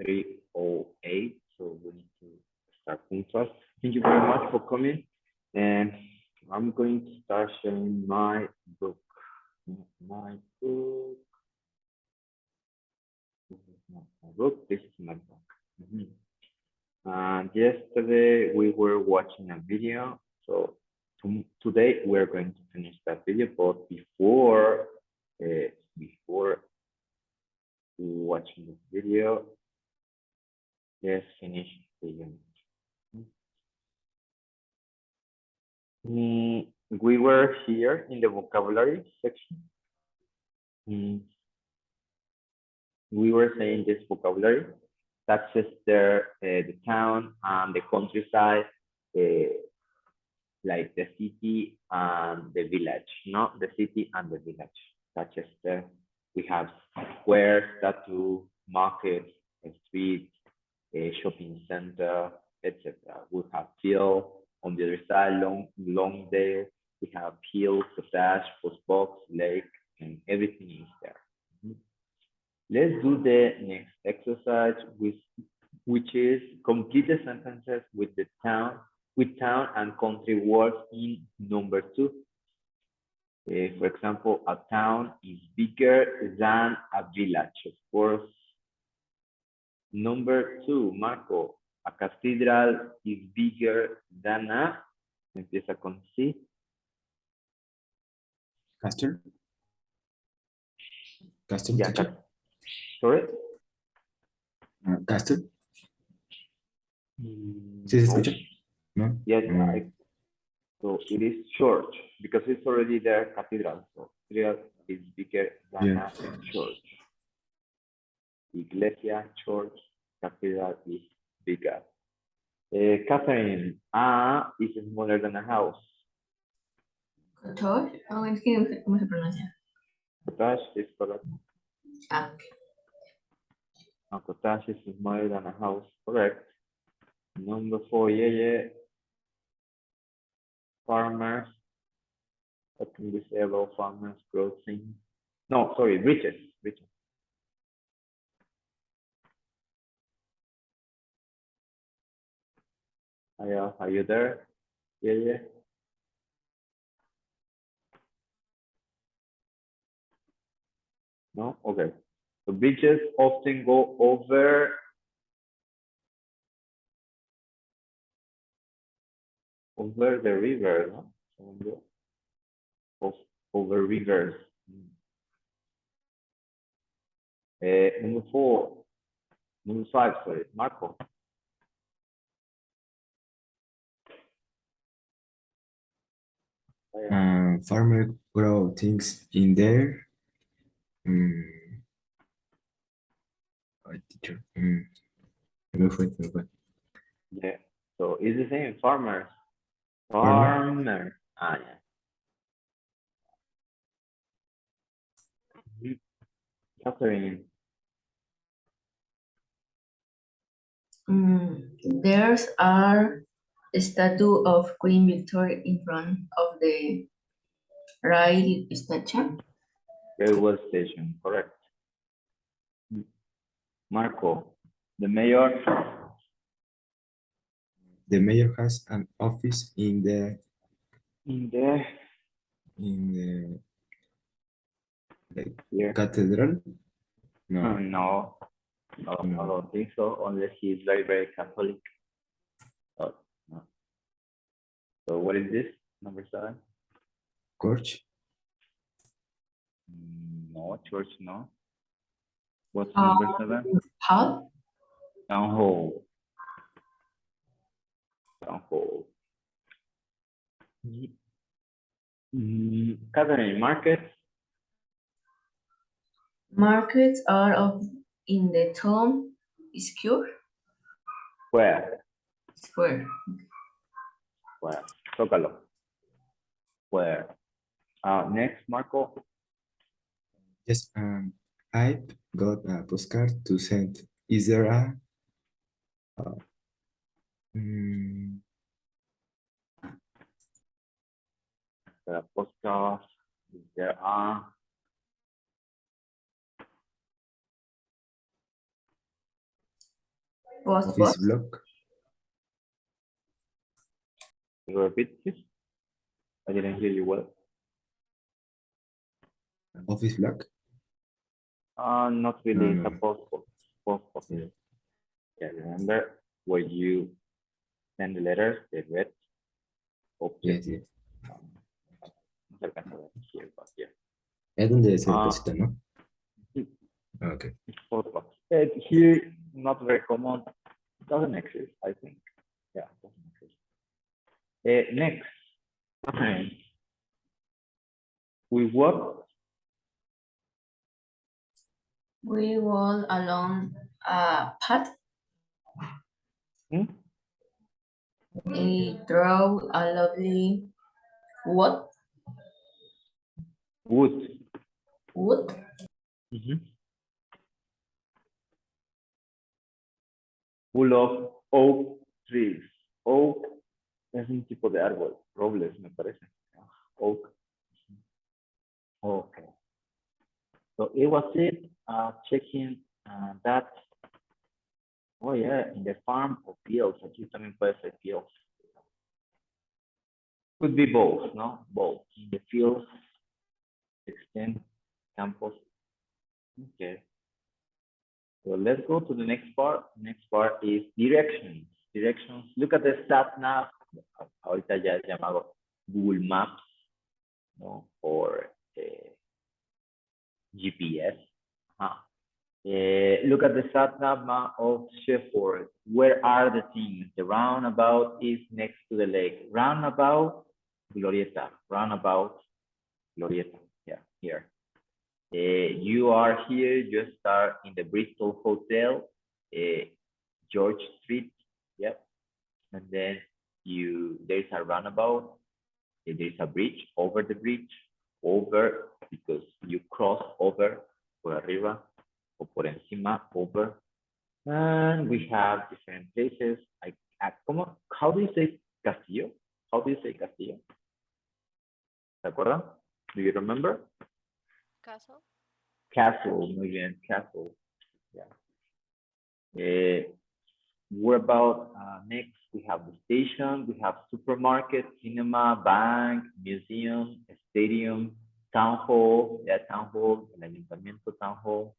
3:08, so we need to start punctual. Thank you very much for coming, and I'm going to start sharing my book. My book. This is not my book. This is my book. And yesterday we were watching a video, so today we're going to finish that video. But before watching this video, let's finish the unit. We were here in the vocabulary section. We were saying this vocabulary, such as the town and the countryside, like the city and the village, not the city and the village, such as we have squares, tattoo, market, street, shopping center, etc. We have field on the other side, Longdale. We have hill, cottage, post box, lake, and everything is there. Let's do the next exercise, which is complete the sentences with town and country words in number 2. For example, a town is bigger than a village, of course. Number 2, Marco, a cathedral is bigger than a, empieza con C. Castle. Castle. Yeah, sorry. Castle. ¿Sí se escucha? No. Yes, so it is church because it's already there, cathedral. So cathedral is bigger than a church. Iglesia, church, cathedral is bigger. Catherine, a is smaller than a house. Cottage? Oh, es que, ¿cómo se pronuncia? Cottage is correct. Ah. A cottage is smaller than a house, correct. Number 4, yeah. Farmers. What can we say about farmers growing? No, sorry, riches. Are you there? Yeah. No? Okay. So bridges often go over the river, no? Over rivers. Number 5, sorry, Marco. Farmer grow things in there. Teacher. Yeah. So it's the same. Farmers. Farmer. Ah, yeah. Catherine. There's a statue of Queen Victoria in front of the rail station. Railway station, correct. Marco, the mayor. The mayor has an office in the cathedral. No, I don't think so, unless he's very, very Catholic. Oh, no. So what is this? Number 7? Church? No, church, no. What's number 7? Hall? Town hall. Catherine, markets? Markets are in the town square. Square. Tócalo. Where? Next, Marco. Yes, I've got a postcard to send. Is there a postcard? There are Post Office box. block. Can you repeat, please? I didn't hear you well. Office block. Not really. No, It's a no. post box. Yeah. Yeah, remember where you send the letters, the red object. Yes, yes. No se alcanza a ver here, but yeah. Es donde se Ah. deposita, ¿no? Okay. It's post box. Here, not very common. Doesn't exist, I think. Yeah, doesn't exist. Next, okay. We walk. We walk along a path. Hmm? We draw a lovely wood. Wood. Wood. Full of oak trees. Oak es un tipo de árbol. Robles, me parece. Oak. Okay. So it was it. Checking that. Oh yeah, in the farm or fields. Aquí también puede ser fields. Could be both, no? Both. In the fields, extend campus. Okay. So let's go to the next part. Next part is directions. Directions. Look at the sat nav. Ahorita ya es llamado Google Maps, no? Or GPS. Look at the sat nav map of Sheffield. Where are the things? The roundabout is next to the lake. Roundabout, Glorieta. Roundabout, Glorieta. Yeah, here. You are here. You start in the Bristol Hotel, George Street. Yep. And then there's a roundabout. There's a bridge, over the bridge, over because you cross over por arriba o por encima, over. And we have different places. How do you say Castillo? How do you say Castillo? ¿Se acuerdan? Do you remember? Castle. Castle, muy bien, castle. Yeah. What about next? We have the station, we have supermarket, cinema, bank, museum, stadium, town hall, town hall, el ayuntamiento town hall,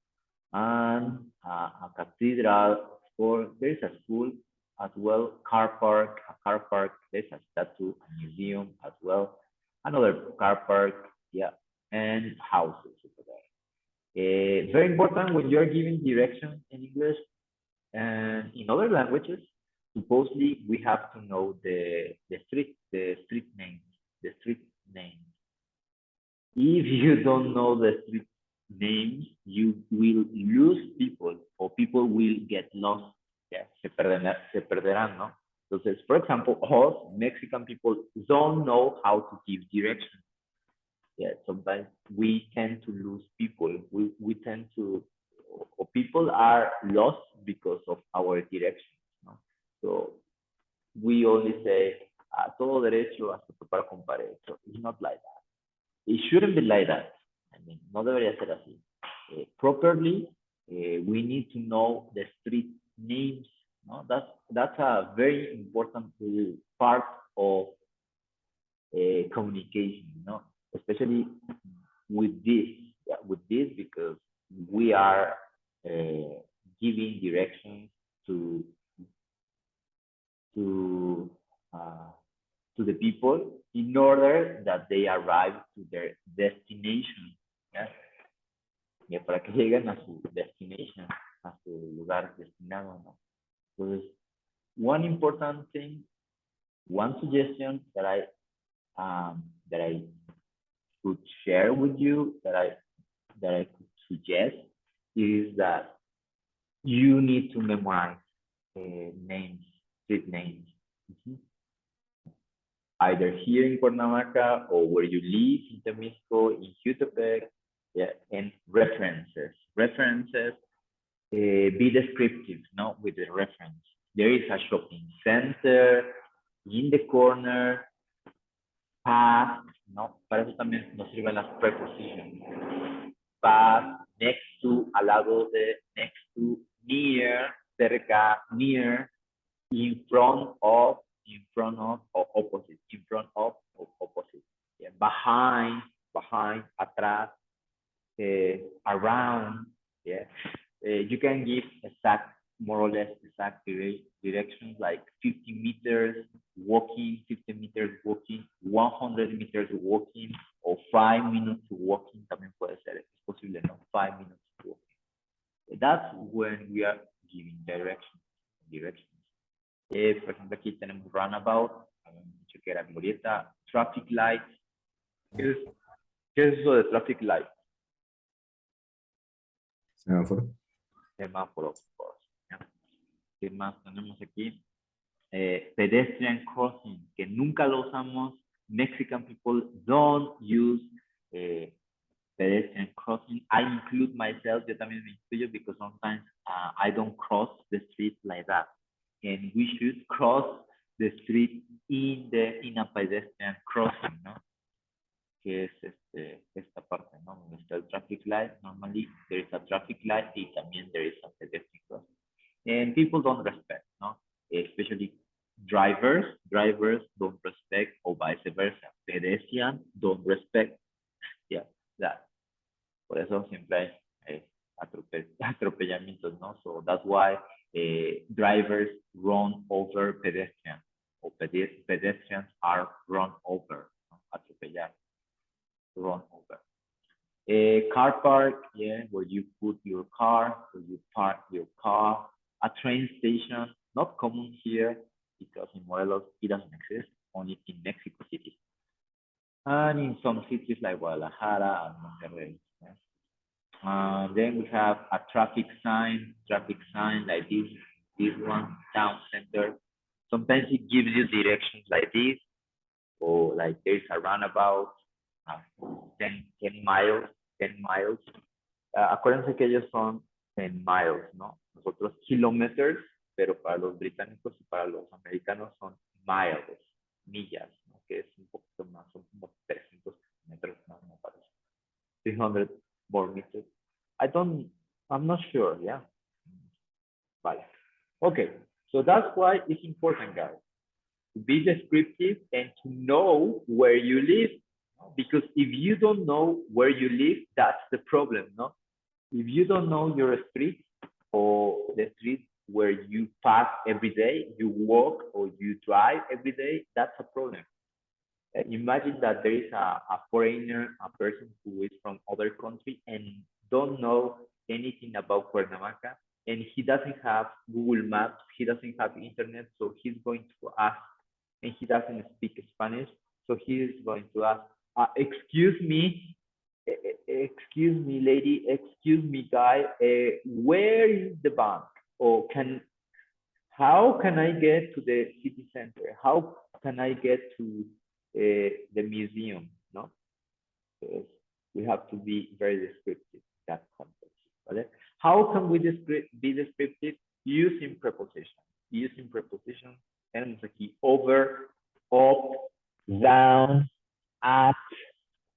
and a cathedral, or there's a school as well, a car park, there's a statue, a museum as well, another car park, yeah, and houses over there. Very important when you're giving directions in English and in other languages, supposedly we have to know the street names, If you don't know the street names, you will lose people or people will get lost. Yeah, se perderán, ¿no? Entonces, for example, us Mexican people don't know how to give directions. Yeah, sometimes we tend to lose people. We tend to, or people are lost because of our directions. No? So we only say a todo derecho hasta topar con pared. So it's not like that. It shouldn't be like that. I mean, no debería ser así. Properly, we need to know the street names. No, that's a very important part of communication. No, especially with this, because we are giving directions to the people in order that they arrive to their destination. ¿Ya? Y para que lleguen a su destination, a su lugar destinado, ¿no? Entonces, one important thing, one suggestion that I could share with you, that I could suggest, is that you need to memorize names, street names. Either here in Cuernavaca or where you live in Temisco, in Jutepec, yeah, and references. Be descriptive, no, with the reference. There is a shopping center in the corner, path, no, para eso también nos sirven las prepositions. Path, next to, al lado de, next to, near, cerca, near, in front of, or opposite, in front of, or opposite. Yeah. Behind, atrás, around. Yeah. You can give exact, more or less exact directions, like 50 meters walking, 50 meters walking, 100 meters walking, o 5 minutes walking. También puede ser, es posible, ¿no? 5 minutes walking. That's when we are giving directions. Por ejemplo, aquí tenemos runabout, dicho que era glorieta, traffic light. ¿Qué es eso de traffic light? Semáforo. Semáforo, of course. ¿Qué más tenemos aquí? Pedestrian crossing, que nunca lo usamos. Mexican people don't use pedestrian crossing. I include myself, yo también me incluyo, because sometimes I don't cross the street like that. And we should cross the street in a pedestrian crossing, ¿no? Que es esta parte, ¿no? Donde está el traffic light. Normally there is a traffic light y también there is a pedestrian crossing. And people don't respect, ¿no? Especially drivers don't respect, or vice versa. Pedestrians don't respect. Yeah, that. Por eso siempre hay atropellamientos, ¿no? So that's why drivers run over pedestrians, or pedestrians are run over, ¿no? Atropellar, run over. Car park, yeah, where you put your car, where you park your car. A train station, not common here because in Morelos it doesn't exist, only in Mexico City. And in some cities like Guadalajara and Monterrey. Yeah. Then we have a traffic sign like this one, town center. Sometimes it gives you directions like this, or like there's a roundabout, 10 miles. Acuérdense que ellos son 10 miles, ¿no? Nosotros kilómetros, pero para los británicos y para los americanos son miles, millas, ¿no? Que es un poquito más, son como 300 metros más, me parece. 300 more meters. I'm not sure, yeah. Vale. Okay, so that's why it's important, guys, to be descriptive and to know where you live. Because if you don't know where you live, that's the problem, no? If you don't know your street, or the street where you pass every day, you walk or you drive every day, that's a problem. Imagine that there is a foreigner, a person who is from other country and don't know anything about Cuernavaca, and he doesn't have Google Maps, he doesn't have internet, so he's going to ask, and he doesn't speak Spanish, so he is going to ask, excuse me, lady, excuse me, guy, where is the bank? Or how can I get to the city center? How can I get to the museum? No, because we have to be very descriptive in that context. Right? How can we be descriptive? Using prepositions. Tenemos aquí over, up, down, at,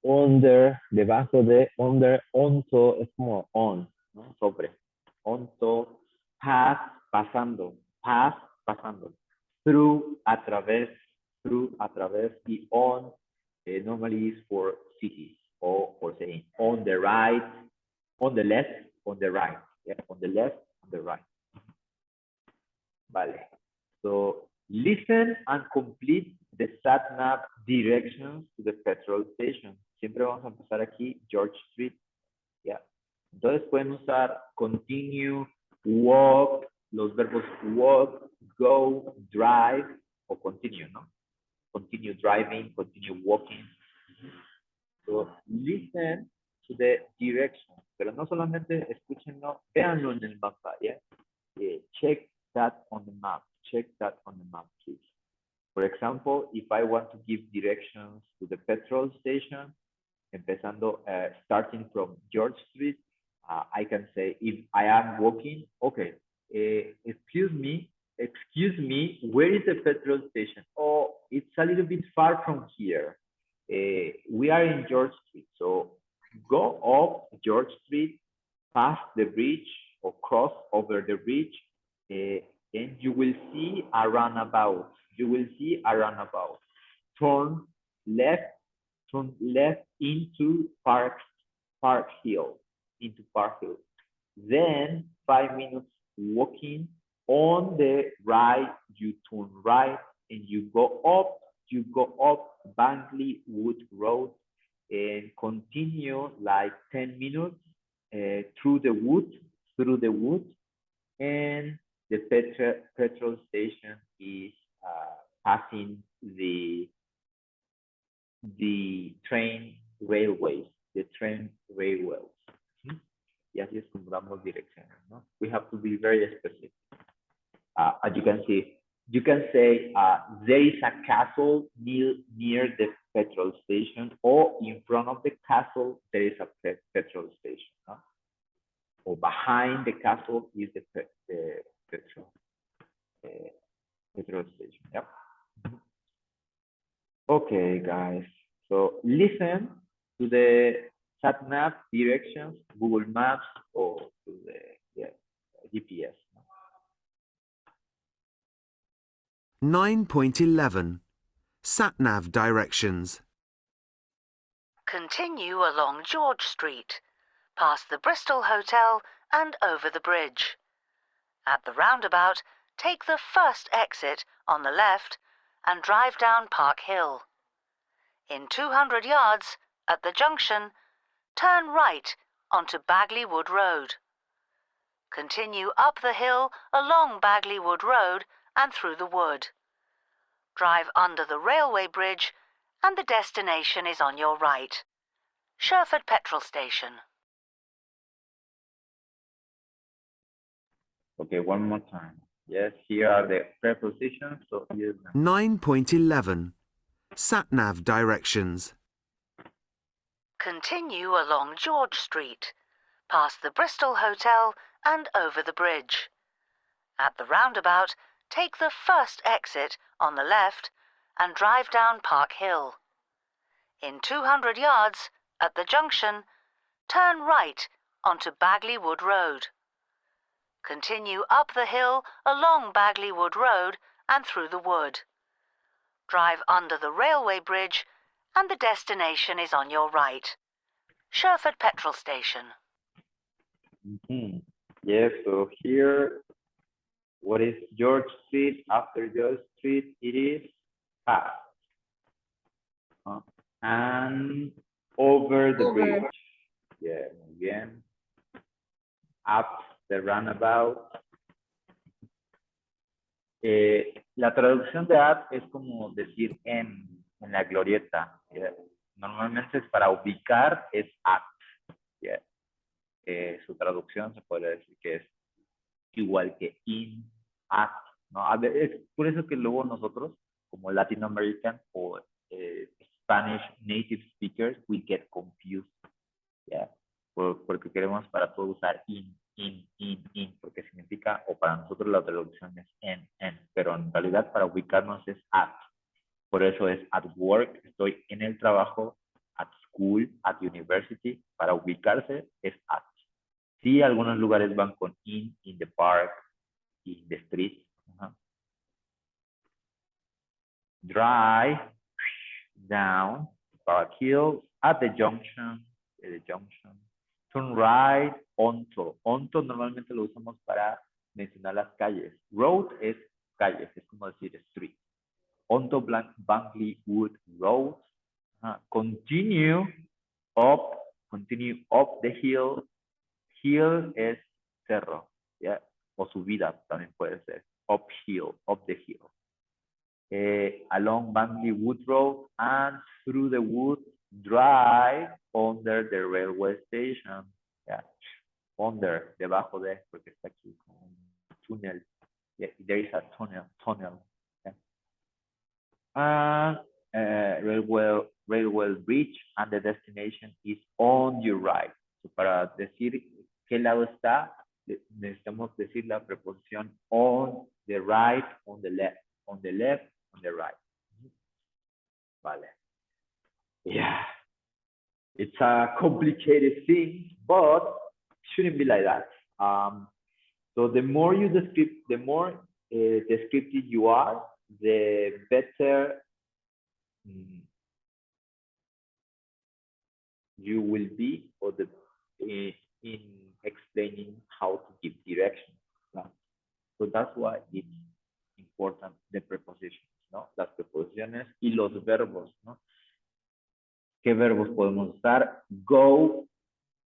under, debajo de, under, onto, es como on, ¿no? Sobre, onto, pass, pasando, through, a través, y on, normally is for cities, or for saying on the right, on the left, on the right, yeah, on the left, on the right. Vale, so listen and complete the sat-nav directions to the petrol station. Siempre vamos a empezar aquí, George Street. Yeah. Entonces pueden usar continue, walk, los verbos walk, go, drive, o continue, ¿no? Continue driving, continue walking. So listen to the directions, pero no solamente escúchenlo, véanlo en el mapa, ¿ya? Check that on the map, please. For example, if I want to give directions to the petrol station, empezando, starting from George Street, I can say, if I am walking, okay, excuse me, where is the petrol station? Oh, it's a little bit far from here. We are in George Street, so go up George Street, pass the bridge, or cross over the bridge, and you will see a roundabout. You will see a roundabout. Turn left into Park Hill, Then 5 minutes walking. On the right, you turn right and you go up Bangley Wood Road and continue like 10 minutes through the woods, and the petrol station is passing the train railways, Y así es como damos direcciones, ¿no? We have to be very specific. As you can see, you can say there is a castle near the petrol station, or in front of the castle there is a petrol station, no? Or behind the castle is the petrol station. Yep. Okay, guys. So listen to the sat nav directions, Google Maps, or to the GPS. 9.11 Sat-nav directions. Continue along George Street, past the Bristol Hotel and over the bridge. At the roundabout, take the first exit on the left and drive down Park Hill. In 200 yards, at the junction, turn right onto Bagley Wood Road. Continue up the hill along Bagley Wood Road and through the wood. Drive under the railway bridge and the destination is on your right. Sherford Petrol Station. Okay, one more time. Yes, here are the prepositions. So here's 9.11 Sat-nav directions. Continue along George Street, past the Bristol Hotel and over the bridge. At the roundabout, take the first exit on the left and drive down Park Hill. In 200 yards, at the junction, turn right onto Bagley Wood Road. Continue up the hill along Bagley Wood Road and through the wood. Drive under the railway bridge and the destination is on your right. Sherford Petrol Station. Yes, so here, what is George Street? After George Street, it is past. And over the bridge. Yeah, again. Up the roundabout. La traducción de up es como decir en la glorieta. Yeah. Normalmente es para ubicar, es at. Yeah. Su traducción se podría decir que es igual que in, at. ¿No? A ver, es por eso que luego nosotros, como Latin American o Spanish native speakers, we get confused. Yeah. Porque queremos para todo usar in, porque significa, o para nosotros la traducción es en, pero en realidad para ubicarnos es at. Por eso es at work, estoy en el trabajo, at school, at university, para ubicarse es at. Sí, algunos lugares van con in the park, in the street. Drive down Park Hill at the junction, turn right onto. Onto normalmente lo usamos para mencionar las calles. Road es calles, es como decir street. Onto Bangley Wood Road. Continue up the hill. Hill es cerro, ¿ya? O subida también puede ser. Up the hill. Along Bangley Wood Road and through the wood, drive under the railway station. Yeah. Under, debajo de, porque está aquí como un túnel. Yeah, there is a tunnel. Yeah. Railway bridge and the destination is on your right. So, para decir qué lado está, necesitamos decir la preposición on the right, on the left, on the right. Vale. Yeah. It's a complicated thing, but shouldn't be like that. So the more you describe, the more descriptive you are, the better you will be, or in explaining how to give directions. ¿No? So that's why it's important the prepositions, ¿no? Las preposiciones y los verbos, ¿no? ¿Qué verbos podemos usar? Go,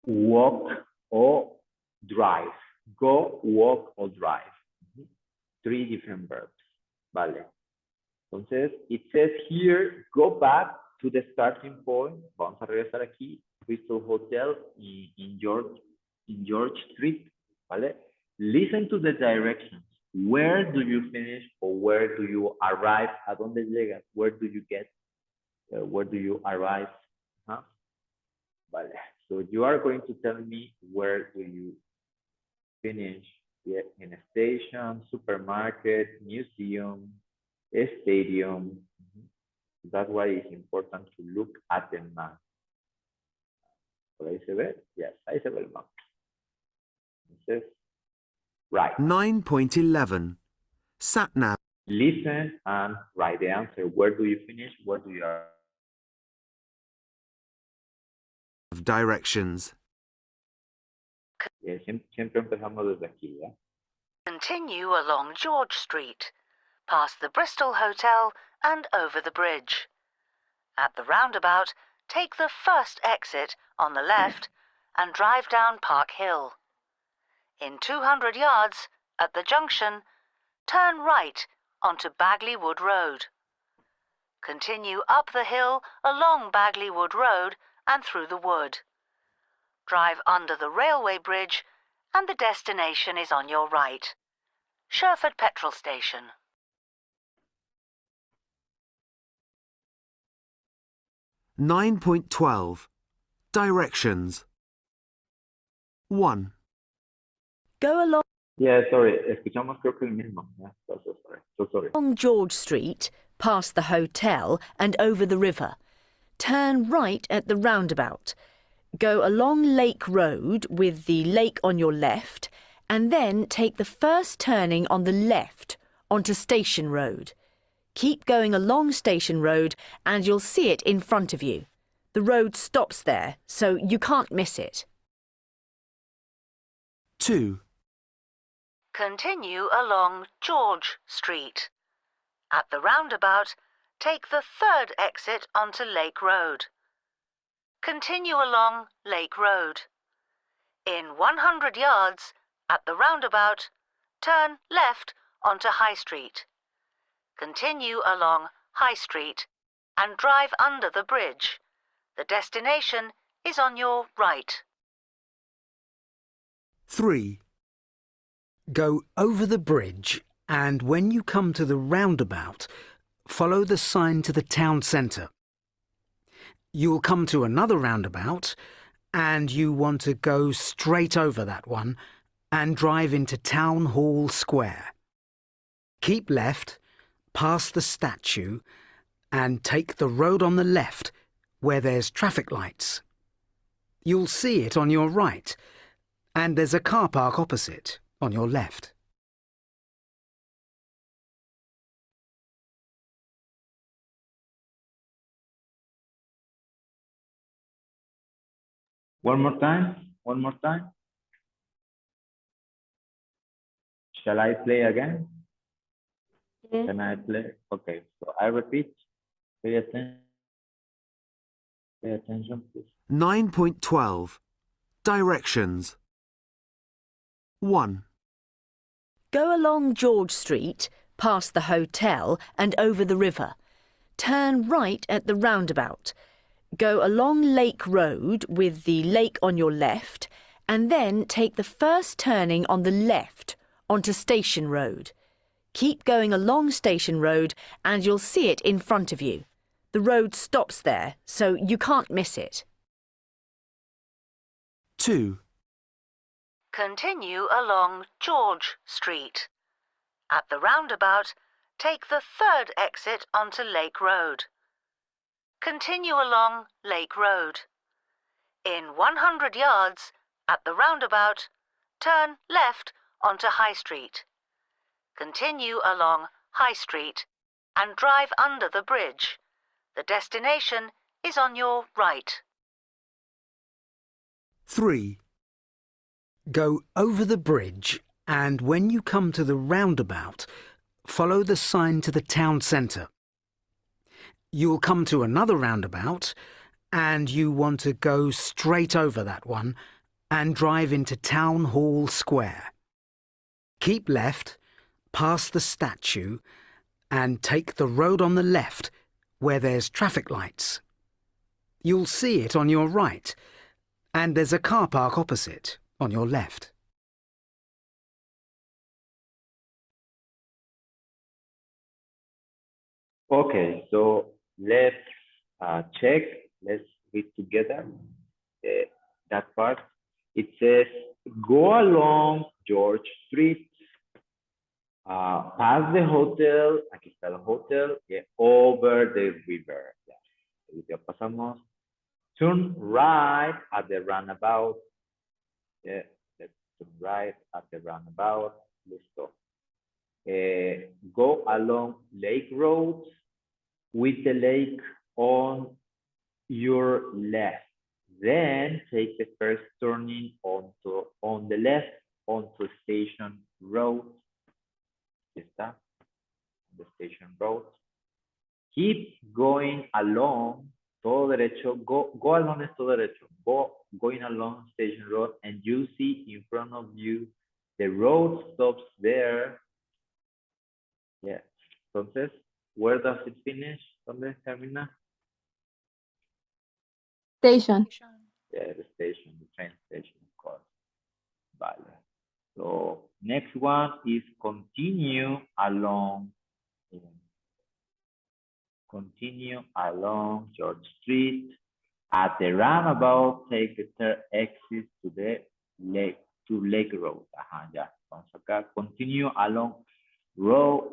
walk o drive. Go, walk or drive. 3 different verbs. Vale. Entonces, it says here, go back to the starting point. Vamos a regresar aquí. Bristol Hotel in George Street. Vale. Listen to the directions. Where do you finish or where do you arrive? ¿A dónde llegas? Where do you get? Where do you arrive? Huh? Vale. So you are going to tell me where do you finish? Yeah, in a station, supermarket, museum, a stadium. That's why it's important to look at the map. ¿Por ahí se ve? Yes, ahí se ve el map. Entonces, right. 9.11. Satnav Listen and write the answer. Where do you finish? Where do you arrive? directions. Siempre empezamos desde aquí, ¿ya? Continue along George Street, past the Bristol Hotel and over the bridge. At the roundabout, take the first exit on the left and drive down Park Hill. In 200 yards, at the junction, turn right onto Bagley Wood Road. Continue up the hill along Bagley Wood Road and through the wood. Drive under the railway bridge and the destination is on your right. Sherford Petrol Station. Nine point 12. Directions. 1. Go along Yeah, sorry. Escuchamos creo que el mismo. Yeah, so sorry. George Street, past the hotel and over the river. Turn right at the roundabout. Go along Lake Road with the lake on your left and then take the first turning on the left onto Station Road. Keep going along Station Road and you'll see it in front of you. The road stops there, so you can't miss it. 2. Continue along George Street. At the roundabout, take the third exit onto Lake Road. Continue along Lake Road. In 100 yards, at the roundabout, turn left onto High Street. Continue along High Street and drive under the bridge. The destination is on your right. 3. Go over the bridge and when you come to the roundabout, follow the sign to the town centre. You'll come to another roundabout and you want to go straight over that one and drive into Town Hall Square. Keep left, past the statue and take the road on the left where there's traffic lights. You'll see it on your right and there's a car park opposite on your left. One more time. Shall I play again? Yes. Can I play? Okay, so I repeat. Pay attention. Pay attention, please. 9.12. Directions. 1. Go along George Street, past the hotel and over the river. Turn right at the roundabout. Go along Lake Road with the lake on your left and then take the first turning on the left onto Station Road. Keep going along Station Road and you'll see it in front of you. The road stops there, so you can't miss it. 2. Continue along George Street. At the roundabout, take the third exit onto Lake Road. Continue along Lake Road. In 100 yards, at the roundabout, turn left onto High Street. Continue along High Street and drive under the bridge. The destination is on your right. 3. Go over the bridge and when you come to the roundabout, follow the sign to the town centre. You'll come to another roundabout and you want to go straight over that one and drive into Town Hall Square. Keep left, past the statue and take the road on the left where there's traffic lights. You'll see it on your right and there's a car park opposite on your left. Okay, so let's check. Let's read together that part. It says, go along George Street, past the hotel, aquí está el hotel, over the river. Ya pasamos. Turn right at the roundabout. Let's turn right at the roundabout. Listo. Go along Lake Road with the lake on your left. Then take the first turning on the left onto Station Road. Está, the Station Road. Keep going along, todo derecho. Go along es todo derecho. Going along Station Road, and you see in front of you the road stops there. Yeah. Entonces, where does it finish? ¿Dónde termina? Station. Yeah, the station, the train station, of course. Vale. So next one is continue along George Street. At the roundabout, take the third exit to the Lake Road. Ajá, ya. Vamos acá. Continue along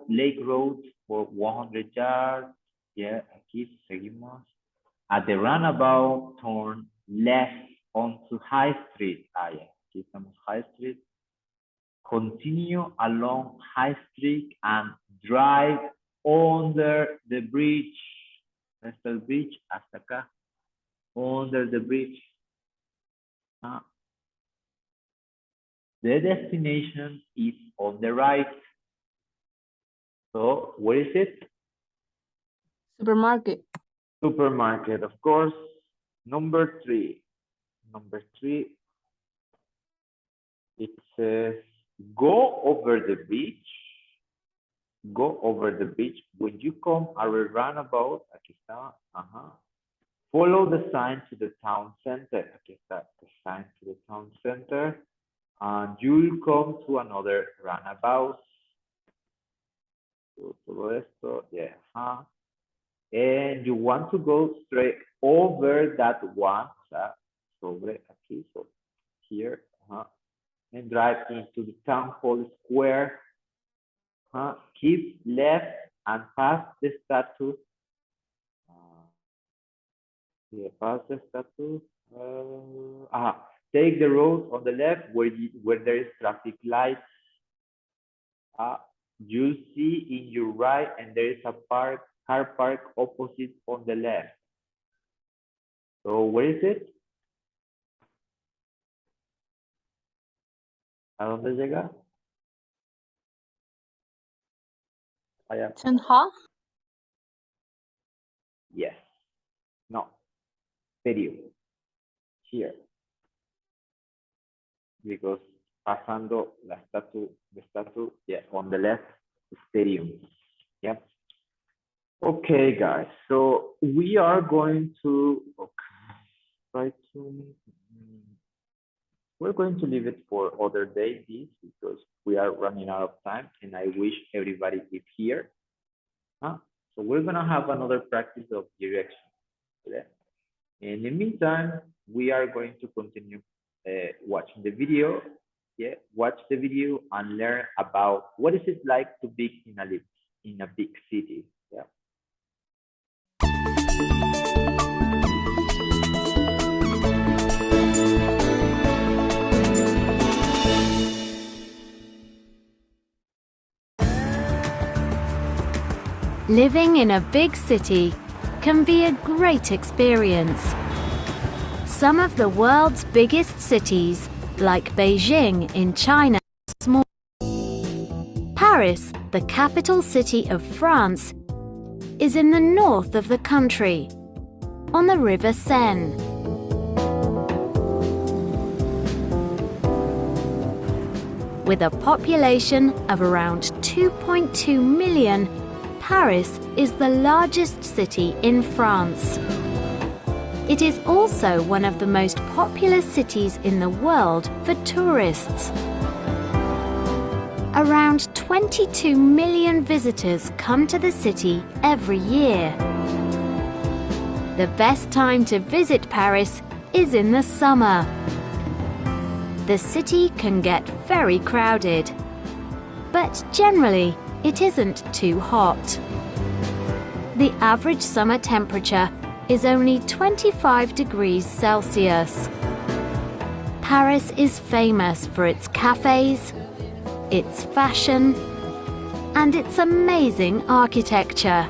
Lake Road for 100 yards. Yeah, aquí seguimos. At the roundabout, turn left onto High Street. Ah, yeah, aquí estamos High Street. Continue along High Street and drive under the bridge. Hasta el bridge, hasta acá. Under the bridge. The destination is on the right. So, where is it? Supermarket. Supermarket, of course. Number 3. Number 3. It says, go over the bridge. Go over the bridge. When you come a roundabout, aquí está. Follow the sign to the town center. Aquí está the sign to the town center. And you'll come to another roundabout. Todo esto, yeah. And you want to go straight over that one. Sobre aquí, so here. And drive into the Town Hall Square. Keep left and pass the statue. Pass the statue. Take the road on the left where there is traffic lights. You see in your right, and there is a car park opposite on the left. So where is it? ¿A dónde llega? Allá. Town Hall. Yes. No. Stadium. Here. Because pasando the statue, yeah, on the left, stadium. Yeah. Okay, guys. So we are going to we're going to leave it for other days because we are running out of time, and I wish everybody is here. So we're gonna have another practice of direction. Yeah. In the meantime, we are going to continue watching the video. Yeah, watch the video and learn about what is it like to be in a big city. Yeah. Living in a big city can be a great experience. Some of the world's biggest cities, like Beijing in China, are small. Paris, the capital city of France, is in the north of the country, on the River Seine. With a population of around 2.2 million, Paris is the largest city in France. It is also one of the most popular cities in the world for tourists. Around 22 million visitors come to the city every year. The best time to visit Paris is in the summer. The city can get very crowded, but generally it isn't too hot. The average summer temperature is only 25 degrees Celsius. Paris is famous for its cafes, its fashion, and its amazing architecture.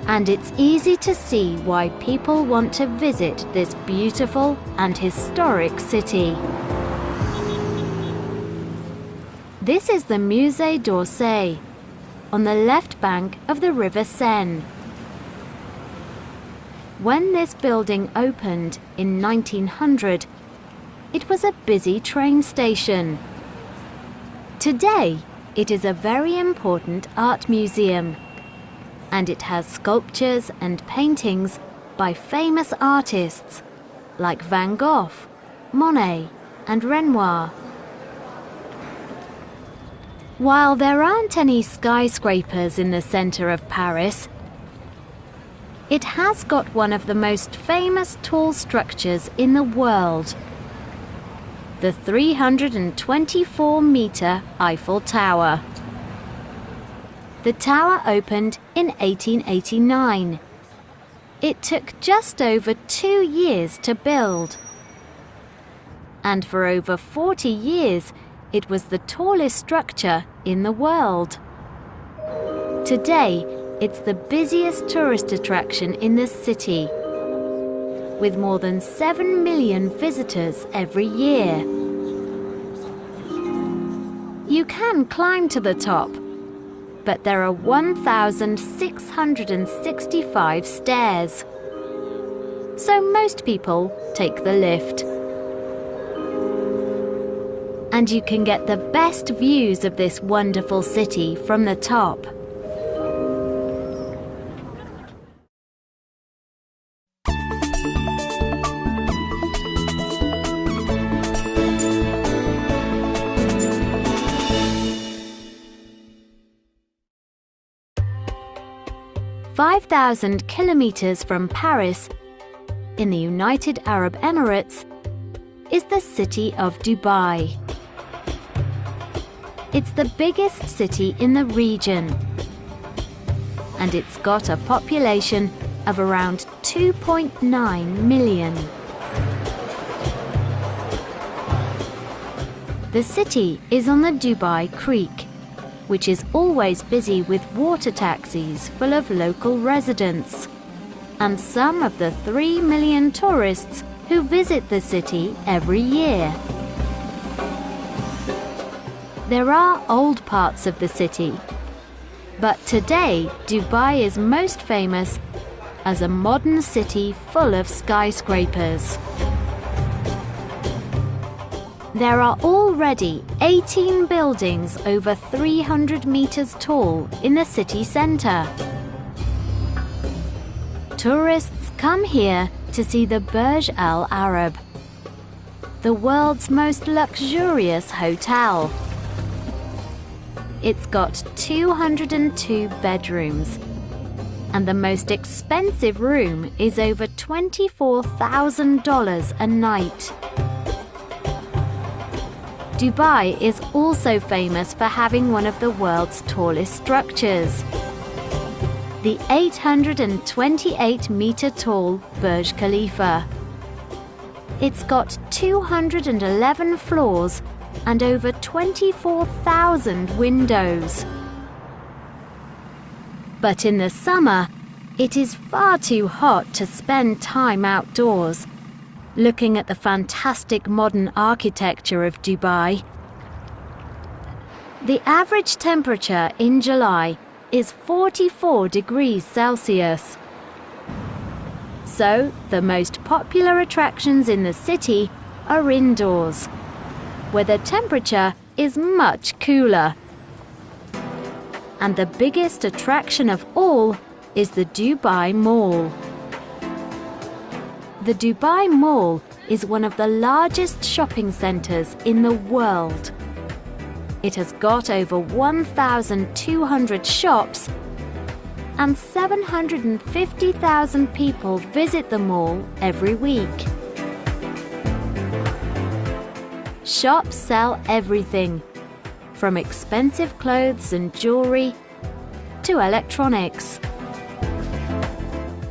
And it's easy to see why people want to visit this beautiful and historic city. This is the Musée d'Orsay, on the left bank of the River Seine. When this building opened in 1900, it was a busy train station. Today, it is a very important art museum, and it has sculptures and paintings by famous artists like Van Gogh, Monet, and Renoir. While there aren't any skyscrapers in the center of Paris, it has got one of the most famous tall structures in the world, the 324-meter Eiffel Tower. The tower opened in 1889. It took just over 2 years to build. And for over 40 years, it was the tallest structure in the world. Today, it's the busiest tourist attraction in the city, with more than 7 million visitors every year. You can climb to the top, but there are 1,665 stairs. So most people take the lift. And you can get the best views of this wonderful city from the top. "5,000 kilometers from Paris, in the United Arab Emirates, is the city of Dubai. It's the biggest city in the region, and it's got a population of around 2.9 million. The city is on the Dubai Creek, which is always busy with water taxis full of local residents, and some of the 3 million tourists who visit the city every year. There are old parts of the city, but today Dubai is most famous as a modern city full of skyscrapers. There are already 18 buildings over 300 meters tall in the city center. Tourists come here to see the Burj Al Arab, the world's most luxurious hotel. It's got 202 bedrooms, and the most expensive room is over $24,000 a night. Dubai is also famous for having one of the world's tallest structures, the 828-meter-tall Burj Khalifa. It's got 211 floors and over 24,000 windows. But in the summer, it is far too hot to spend time outdoors, looking at the fantastic modern architecture of Dubai. The average temperature in July is 44 degrees Celsius. So, the most popular attractions in the city are indoors, where the temperature is much cooler. And the biggest attraction of all is the Dubai Mall. The Dubai Mall is one of the largest shopping centres in the world. It has got over 1,200 shops, and 750,000 people visit the mall every week. Shops sell everything, from expensive clothes and jewellery to electronics.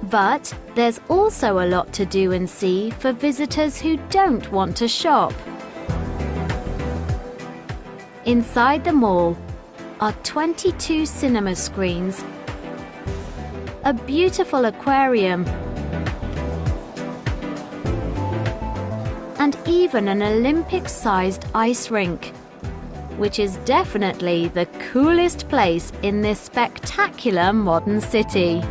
But there's also a lot to do and see for visitors who don't want to shop. Inside the mall are 22 cinema screens, a beautiful aquarium, and even an Olympic-sized ice rink, which is definitely the coolest place in this spectacular modern city.